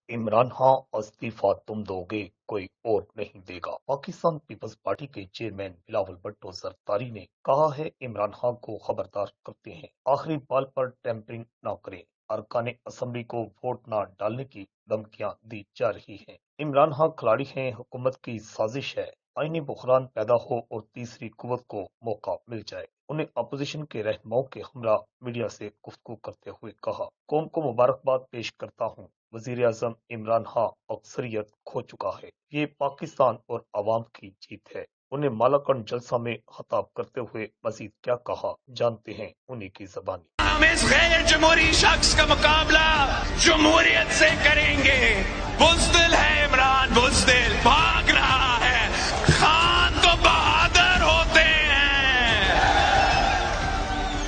इमरान खान इस्तीफा तुम दोगे, कोई और नहीं देगा। पाकिस्तान पीपल्स पार्टी के चेयरमैन बिलावल भुट्टो जरदारी ने कहा है, इमरान खान को खबरदार करते हैं, आखिरी बाल पर टेम्परिंग न करें। अरकान असम्बली को वोट न डालने की धमकियां दी जा रही हैं। इमरान खान खिलाड़ी हैं, हुकूमत की साजिश है, आईनी बुहरान पैदा हो और तीसरी कुव्वत को मौका मिल जाए। उन्हें अपोजिशन के रहनुमाओं के हमरा मीडिया से गुफ्तगू करते हुए कहा, कौम को मुबारकबाद पेश करता हूँ। वजीर आजम इमरान खान अक्सरियत खो चुका है, ये पाकिस्तान और अवाम की जीत है। उन्हें मालाकंड जलसा में खिताब करते हुए मजीद क्या कहा, जानते हैं उन्हीं की जबानी। हम इस गैर जमहूरी शख्स का मुकाबला जमहूरियत से करेंगे। बुज़दिल है इमरान, बुज़दिल भाग रहा है। खान तो बहादुर होते हैं,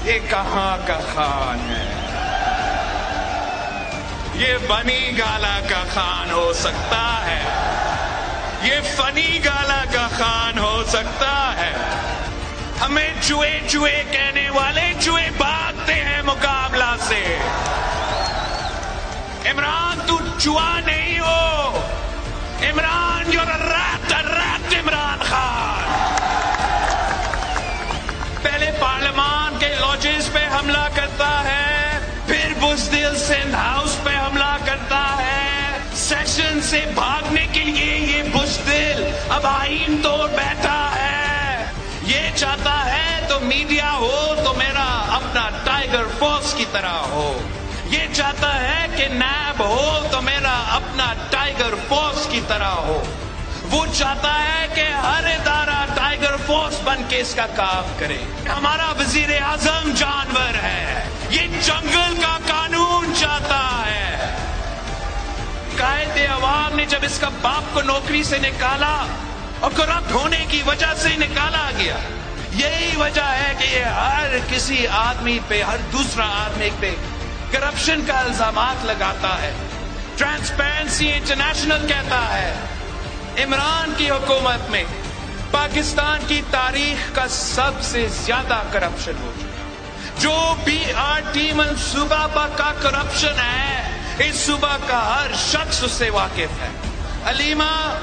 ये कहाँ का खान है? ये बनी गाला का खान हो सकता है, ये फनी गाला का खान हो सकता है। हमें चूहे चूहे कहने वाले चूहे भागते हैं मुकाबला से। इमरान तू चूहा नहीं हो, Imran you're a rat Imran Khan. पहले पार्लियामान के लॉजेस पे हमला करता है, फिर बुज़दिल सिंध हाउस पे हमला करता है। सेशन से भागने के लिए ये बुज़दिल अब आईन तोड़ बैठा है। ये चाहता है तो मीडिया हो तो मेरा अपना टाइगर फोर्स की तरह हो। ये चाहता है कि नैब हो तो मेरा अपना टाइगर फोर्स की तरह हो। वो चाहता है कि हर इदारा टाइगर फोर्स बन के इसका काम करे। हमारा वजीर आजम जानवर है, ये जंगल का कानून चाहता है। कायदे अवाम ने जब इसका बाप को नौकरी से निकाला और करप्ट होने की वजह से निकाला गया, यही वजह है कि ये हर किसी आदमी पे, हर दूसरा आदमी पे करप्शन का इल्जामात लगाता है। ट्रांसपेरेंसी इंटरनेशनल कहता है, इमरान की हुकूमत में पाकिस्तान की तारीख का सबसे ज्यादा करप्शन हो चुका। जो BRT मंसूबा का करप्शन है, इस सूबा का हर शख्स उससे वाकिफ है। अलीमा,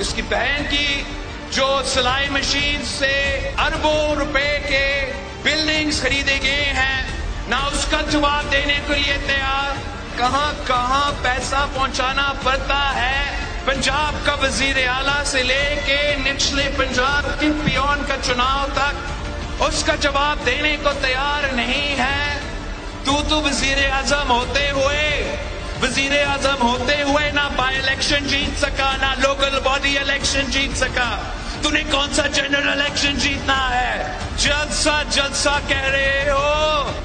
इसकी बहन की जो सिलाई मशीन से अरबों रुपए के बिल्डिंग्स खरीदे गए हैं, ना उसका जवाब देने के लिए तैयार। कहां कहां पैसा पहुंचाना पड़ता है। पंजाब का वजीर आला से लेके निचले पंजाब के पियोन का चुनाव तक उसका जवाब देने को तैयार नहीं है। तू वजीर आजम होते हुए ना बाई इलेक्शन जीत सका, ना लोकल बॉडी इलेक्शन जीत सका। तूने कौन सा जनरल इलेक्शन जीतना है? जलसा कह रहे हो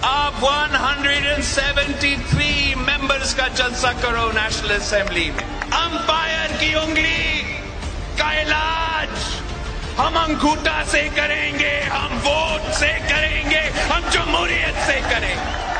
आप। 173 मेंबर्स का जलसा करो नेशनल असेंबली में। अंपायर की उंगली का इलाज हम अंगूठा से करेंगे, हम वोट से करेंगे, हम जमहूरियत से करेंगे।